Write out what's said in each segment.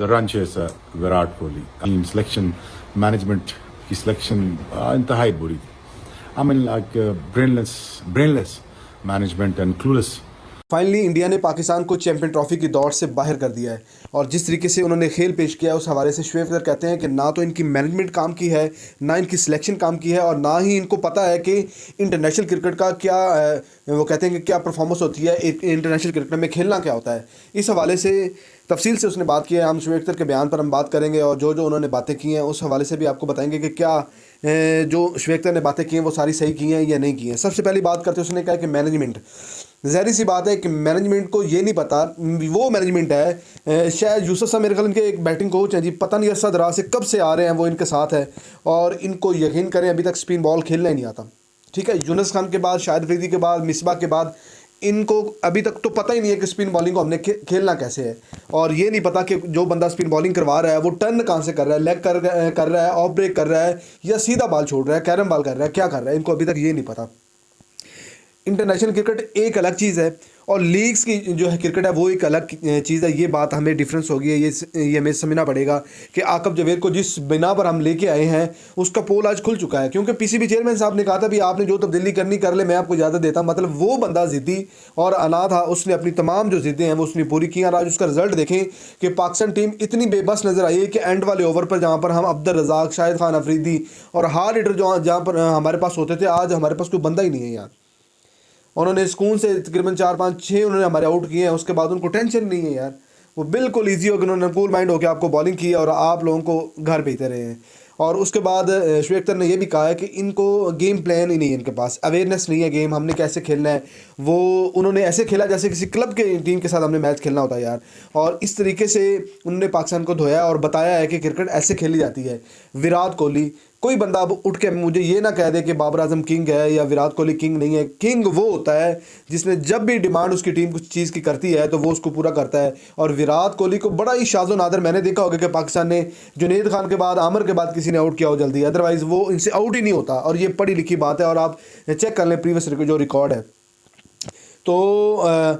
The run chaser Virat Kohli team selection management की selection इंतहाई बुरी थी. I mean like brainless management and clueless. Finally India ने पाकिस्तान को चैंपियन ट्रॉफी की दौड़ से बाहर कर दिया है और जिस तरीके से उन्होंने खेल पेश किया उस हवाले से शुएब अख्तर कहते हैं कि ना तो इनकी मैनेजमेंट काम की है, ना इनकी सिलेक्शन काम की है और ना ही इनको पता है कि इंटरनेशनल क्रिकेट का क्या वो कहते हैं कि क्या परफॉर्मेंस होती है, इंटरनेशनल क्रिकेट में खेलना क्या होता है. इस हवाले से तफसील से उसने बात की है. हम शुएब अख्तर के बयान पर हम बात करेंगे और जो जो उन्होंने बातें की हैं उस हवाले से भी आपको बताएंगे कि क्या जो शुएब अख्तर ने बातें की हैं वो सारी सही की हैं या नहीं की हैं. सबसे पहली बात करते उसने कहा कि मैनेजमेंट, ज़ाहिर सी बात है कि मैनेजमेंट को ये नहीं पता, वो मैनेजमेंट है शायद यूसुफ साहब मेरे ख्याल इनके एक बैटिंग कोच हैं जी, पता नहीं अरसा दराज से कब से आ रहे हैं वो इनके साथ है और इनको यकीन करें अभी तक स्पिन बॉल खेलना ही नहीं आता. ठीक है, यूनुस खान के बाद, शाहिद अफरीदी के बाद, मिसबा के बाद इनको अभी तक तो पता ही नहीं है कि स्पिन बॉलिंग को हमने खेलना कैसे है और ये नहीं पता कि जो बंदा स्पिन बॉलिंग करवा रहा है वो टर्न कहाँ से कर रहा है, लेग कर रहा है, ऑफ ब्रेक कर रहा है या सीधा बॉल छोड़ रहा है, कैरम बॉल कर रहा है, क्या कर रहा है, इनको अभी तक ये नहीं पता. इंटरनेशनल क्रिकेट एक अलग चीज़ है और लीग्स की जो है क्रिकेट है वो एक अलग चीज़ है. ये बात हमें डिफरेंस होगी, ये हमें समझना पड़ेगा कि आकब जवेद को जिस बिना पर हम लेके आए हैं उसका पोल आज खुल चुका है, क्योंकि पीसीबी चेयरमैन साहब ने कहा था भी आपने जो तब्दीली करनी कर ले, मैं आपको इजाज़त देता. मतलब वो बंदा ज़िद्दी और अना था, उसने अपनी तमाम जो ज़िद्दें हैं वो उसने पूरी की और आज उसका रिजल्ट देखें कि पाकिस्तान टीम इतनी बेबस नज़र आई है कि एंड वाले ओवर पर जहाँ पर हम अब्दुल रज़ाक, शाहिद खान अफरीदी और हार्ड हिटर जहाँ पर हमारे पास होते थे, आज हमारे पास कोई बंदा ही नहीं है यार. उन्होंने सुकून से तकरीबन 4-5-6 उन्होंने हमारे आउट किए हैं, उसके बाद उनको टेंशन नहीं है यार. वो बिल्कुल इजी हो गया, उन्होंने कूल माइंड होकर आपको बॉलिंग की और आप लोगों को घर भेजते रहे हैं. और उसके बाद शुएब अख्तर ने यह भी कहा है कि इनको गेम प्लान ही नहीं है, इनके पास अवेयरनेस नहीं है गेम हमने कैसे खेलना है. वो उन्होंने ऐसे खेला जैसे किसी क्लब के टीम के साथ हमने मैच खेलना होता है यार. और इस तरीके से उन्होंने पाकिस्तान को धोया और बताया है कि क्रिकेट ऐसे खेली जाती है. विराट कोहली, कोई बंदा अब उठ के मुझे ये ना कह दे कि बाबर आजम किंग है या विराट कोहली किंग नहीं है. किंग वो होता है जिसने जब भी डिमांड उसकी टीम कुछ चीज़ की करती है तो वो उसको पूरा करता है. और विराट कोहली को बड़ा ही शाज़ो नादर मैंने देखा होगा कि पाकिस्तान ने जुनैद खान के बाद, आमिर के बाद किसी ने आउट किया हो जल्दी, अदरवाइज़ वो इनसे आउट ही नहीं होता. और ये पढ़ी लिखी बात है और आप चेक कर लें प्रीवियस जो रिकॉर्ड है. तो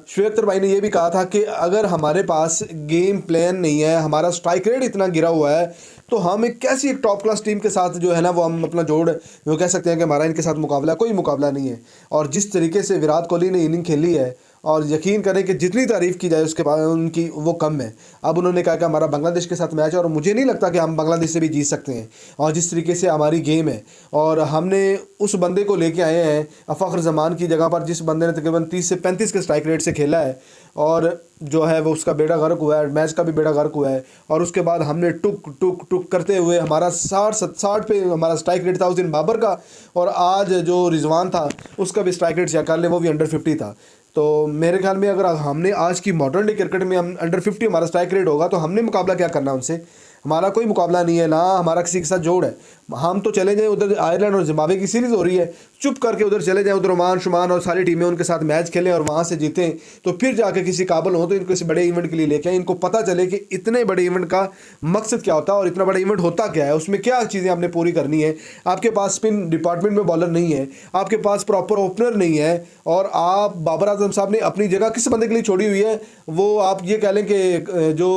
शुएब अख्तर भाई ने यह भी कहा था कि अगर हमारे पास गेम प्लान नहीं है, हमारा स्ट्राइक रेट इतना गिरा हुआ है, तो हम एक कैसी एक टॉप क्लास टीम के साथ जो है ना वो हम अपना जोड़ वो कह सकते हैं कि हमारा इनके साथ मुकाबला, कोई मुकाबला नहीं है. और जिस तरीके से विराट कोहली ने इनिंग खेली है और यकीन करें कि जितनी तारीफ़ की जाए उसके बाद उनकी वो कम है. अब उन्होंने कहा कि हमारा बांग्लादेश के साथ मैच है और मुझे नहीं लगता कि हम बांग्लादेश से भी जीत सकते हैं. और जिस तरीके से हमारी गेम है और हमने उस बंदे को लेके आए हैं फ़ख्र ज़मान की जगह पर, जिस बंदे ने तकरीबन 30 से 35 के स्ट्राइक रेट से खेला है और जो है वो उसका बेड़ा गर्क हुआ है, मैच का भी बेड़ा गर्क हुआ है. और उसके बाद हमने टुक टुक टुक करते हुए हमारा 60 पे हमारा स्ट्राइक रेट था उस दिन बाबर का, और आज जो रिजवान था उसका भी स्ट्राइक रेट चेक कर ले वो भी अंडर 50 था. तो मेरे ख्याल में अगर हमने आज की मॉडर्न डे क्रिकेट में हम अंडर 50 हमारा स्ट्राइक रेट होगा तो हमने मुकाबला क्या करना उनसे. हमारा कोई मुकाबला नहीं है, ना हमारा किसी के साथ जोड़ है. हम तो चले जाएं उधर, आयरलैंड और जिम्बाब्वे की सीरीज़ हो रही है, चुप करके उधर चले जाएं, उधर ओमान शुमान और सारी टीमें उनके साथ मैच खेलें और वहाँ से जीतें, तो फिर जाके किसी काबिल हो तो इनको इस बड़े इवेंट के लिए लेके आए. इनको पता चले कि इतने बड़े इवेंट का मकसद क्या होता है और इतना बड़ा इवेंट होता क्या है, उसमें क्या चीज़ें आपने पूरी करनी है. आपके पास स्पिन डिपार्टमेंट में बॉलर नहीं है, आपके पास प्रॉपर ओपनर नहीं है और आप बाबर आजम साहब ने अपनी जगह किस बंदे के लिए छोड़ी हुई है. वो आप ये कह लें कि जो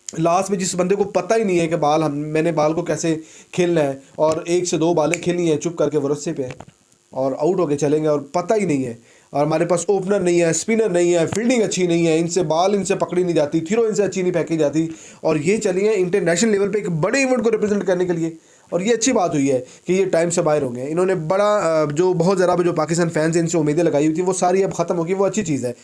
लास्ट में जिस बंदे को पता ही नहीं है कि मैंने बाल को कैसे खेलना है और 1 से 2 बालें खेलनी है चुप करके वो रस्से पे और आउट होके चलेंगे और पता ही नहीं है. और हमारे पास ओपनर नहीं है, स्पिनर नहीं है, फील्डिंग अच्छी नहीं है, इनसे पकड़ी नहीं जाती, थ्रो इनसे अच्छी नहीं फेंकी जाती. और ये चलिए इंटरनेशनल लेवल पे एक बड़े इवेंट को रिप्रेजेंट करने के लिए. और ये अच्छी बात हुई है कि ये टाइम से बाहर होंगे. इन्होंने बड़ा जो बहुत ज़रा जो पाकिस्तान फैंस हैं इनसे उम्मीदें लगाई हुई थी वो सारी अब ख़त्म होगी, वो अच्छी चीज़ है.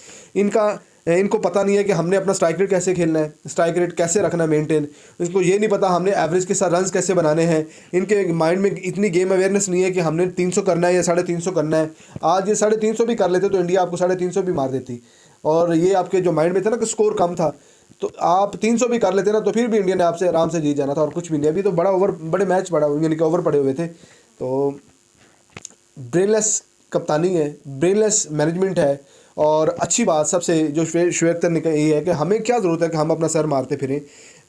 इनको पता नहीं है कि हमने अपना स्ट्राइक रेट कैसे खेलना है, स्ट्राइक रेट कैसे रखना है मेंटेन. इसको ये नहीं पता हमने एवरेज के साथ रन्स कैसे बनाने हैं. इनके माइंड में इतनी गेम अवेयरनेस नहीं है कि हमने 300 करना है या 350 करना है. आज ये 350 भी कर लेते तो इंडिया आपको 350 भी मार देती. और ये आपके जो माइंड में था ना कि स्कोर कम था, तो आप 300 भी कर लेते ना तो फिर भी इंडिया ने आपसे आराम से जीत जाना था और कुछ भी नहीं. अभी तो बड़े मैच यानी कि ओवर पड़े हुए थे. तो ब्रेनलेस कप्तानी है, ब्रेनलेस मैनेजमेंट है. और अच्छी बात सबसे जो शुएब अख्तर ने कही है कि हमें क्या ज़रूरत है कि हम अपना सर मारते फिरें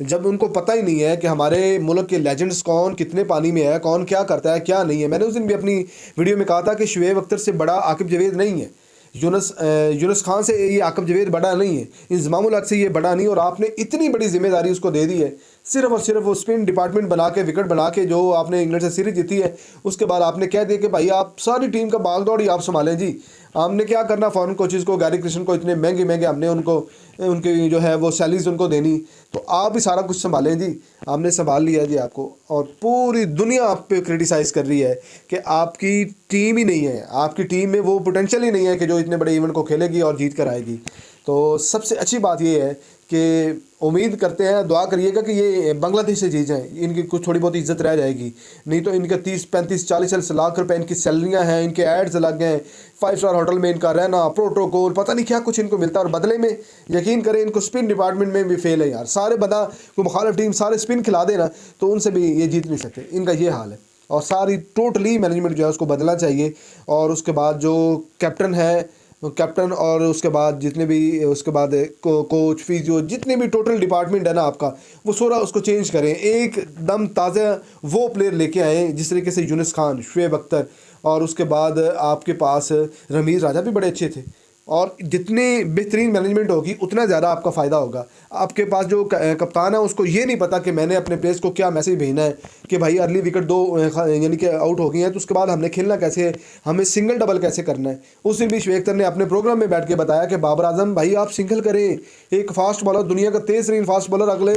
जब उनको पता ही नहीं है कि हमारे मुल्क के लेजेंड्स कौन कितने पानी में है, कौन क्या करता है क्या नहीं है. मैंने उस दिन भी अपनी वीडियो में कहा था कि शुएब अख्तर से बड़ा आकिब जवेद नहीं है. यूनुस खान से ये आकब जवेद बड़ा नहीं है, इंजमामुल हक से ये बड़ा नहीं, और आपने इतनी बड़ी जिम्मेदारी उसको दे दी है। सिर्फ और सिर्फ वो स्पिन डिपार्टमेंट बना के, विकेट बना के, जो आपने इंग्लैंड से सीरीज जीती है, उसके बाद आपने कह दिया कि भाई आप सारी टीम का भाग दौड़ ही आप संभालें जी। हमने क्या करना फॉरेन कोचेज़ को, गैरी कृष्ण को इतने महंगे महंगे हमने उनको उनकी जो है वो सैलरीज उनको देनी, तो आप ही सारा कुछ संभालें जी। हमने संभाल लिया जी आपको, और पूरी दुनिया आप पे क्रिटिसाइज़ कर रही है कि आपकी टीम ही नहीं है, आपकी टीम में वो पोटेंशियल ही नहीं है कि जो इतने बड़े इवेंट को खेलेगी और जीत कर आएगी। तो सबसे अच्छी बात ये है कि उम्मीद करते हैं, दुआ करिएगा कि ये बांग्लादेश से जीत जाएँ, इनकी कुछ थोड़ी बहुत इज्जत रह जाएगी। नहीं तो इनके 30 35 40 लाख रुपए इनकी सैलरियाँ हैं, इनके एड्स लग गए, 5 स्टार होटल में इनका रहना, प्रोटोकॉल, पता नहीं क्या कुछ इनको मिलता है, और बदले में यकीन करें इनको स्पिन डिपार्टमेंट में भी फेल है यार। सारे बंदा को मुखालिफ टीम सारे स्पिन खिला देना तो उनसे भी ये जीत नहीं सकते, इनका ये हाल है। और सारी टोटली मैनेजमेंट जो है उसको बदलना चाहिए। और उसके बाद जो कैप्टन है, कैप्टन और उसके बाद जितने भी उसके बाद कोच, फिजियो, जितने भी टोटल डिपार्टमेंट है ना आपका, वो सारा उसको चेंज करें, एकदम ताज़ा वो प्लेयर लेके आए जिस तरीके से यूनुस खान, शुएब अख्तर, और उसके बाद आपके पास रमीज़ राजा भी बड़े अच्छे थे। और जितनी बेहतरीन मैनेजमेंट होगी उतना ज़्यादा आपका फ़ायदा होगा। आपके पास जो कप्तान है उसको ये नहीं पता कि मैंने अपने प्लेयर्स को क्या मैसेज भेजना है कि भाई अर्ली विकेट 2 यानी कि आउट हो गई हैं, तो उसके बाद हमने खेलना कैसे है, हमें सिंगल डबल कैसे करना है। उस दिन भी शुएब अख्तर ने अपने प्रोग्राम में बैठ के बताया कि बाबर आजम भाई आप सिंगल करें, एक फास्ट बॉलर, दुनिया का तेज़ तरीन फास्ट बॉलर अगले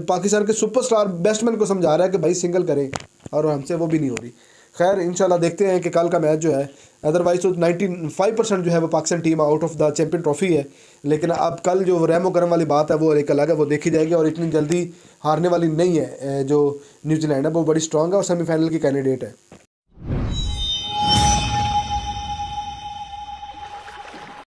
पाकिस्तान के सुपरस्टार बैट्समैन को समझा रहा है कि भाई सिंगल करें, और हमसे वो भी नहीं हो रही। खैर इंशाल्लाह देखते हैं कि कल का मैच जो है, अदरवाइज तो 95% जो है वो Pakistan team out of the champion trophy है। लेकिन अब कल जो रहमो करम वाली बात है वो एक अलग है, वो देखी जाएगी, और इतनी जल्दी हारने वाली नहीं है। जो न्यूजीलैंड है वो बड़ी स्ट्रांग है और सेमीफाइनल की कैंडिडेट है।